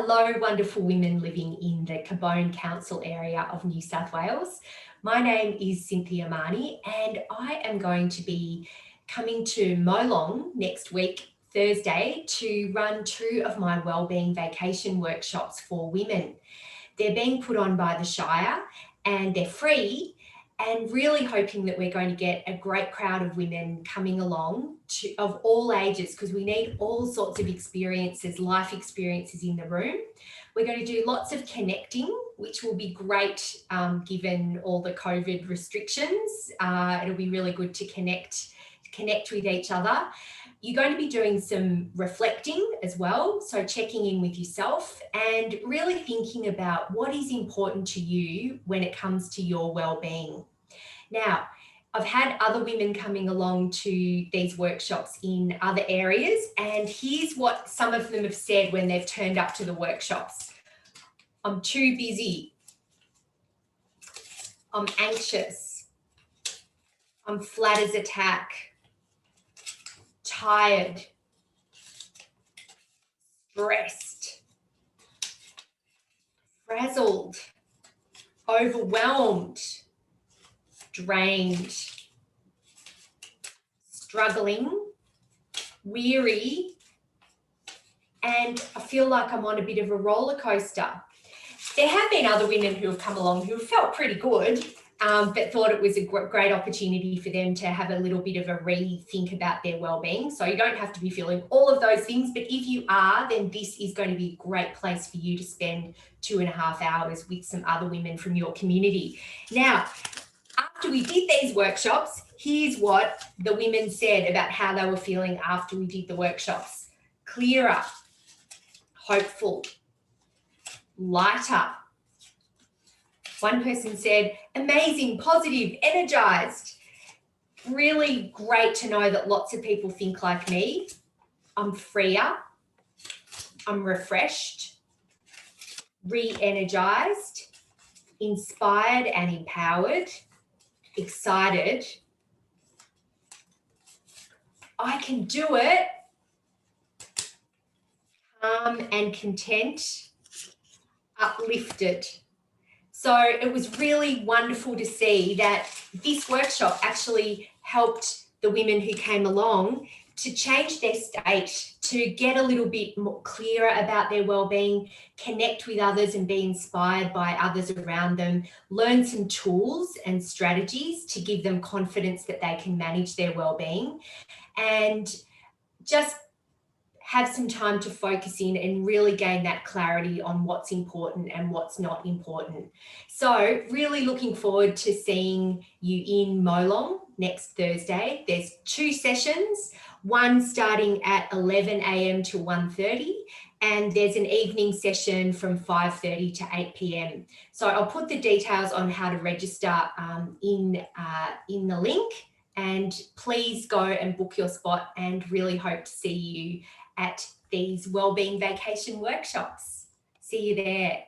Hello, wonderful women living in the Cabonne Council area of New South Wales. My name is Cynthia Marnie and I am going to be coming to Molong next week, Thursday, to run 2 of my wellbeing vacation workshops for women. They're being put on by the Shire and they're free, and really hoping that we're going to get a great crowd of women coming along of all ages, because we need all sorts of experiences, life experiences in the room. We're going to do lots of connecting, which will be great given all the COVID restrictions. It'll be really good to connect with each other. You're going to be doing some reflecting as well, so checking in with yourself and really thinking about what is important to you when it comes to your well-being. Now, I've had other women coming along to these workshops in other areas, and here's what some of them have said when they've turned up to the workshops. I'm too busy. I'm anxious. I'm flat as a tack. Tired, stressed, frazzled, overwhelmed, drained, struggling, weary, and I feel like I'm on a bit of a roller coaster. There have been other women who have come along who have felt pretty good, but thought it was a great opportunity for them to have a little bit of a rethink about their well-being. So you don't have to be feeling all of those things, but if you are, then this is going to be a great place for you to spend 2.5 hours with some other women from your community. Now, after we did these workshops, here's what the women said about how they were feeling after we did the workshops. Clearer, hopeful, lighter. One person said, amazing, positive, energized. Really great to know that lots of people think like me. I'm freer, I'm refreshed, re-energized, inspired and empowered, excited. I can do it. Calm and content, uplifted. So it was really wonderful to see that this workshop actually helped the women who came along to change their state, to get a little bit more clearer about their well-being, connect with others and be inspired by others around them, learn some tools and strategies to give them confidence that they can manage their well-being, and just have some time to focus in and really gain that clarity on what's important and what's not important. So really looking forward to seeing you in Molong next Thursday. There's 2 sessions, one starting at 11 a.m. to 1:30, and there's an evening session from 5:30 to 8 p.m. So I'll put the details on how to register in the link, and please go and book your spot, and really hope to see you at these wellbeing vacation workshops. See you there.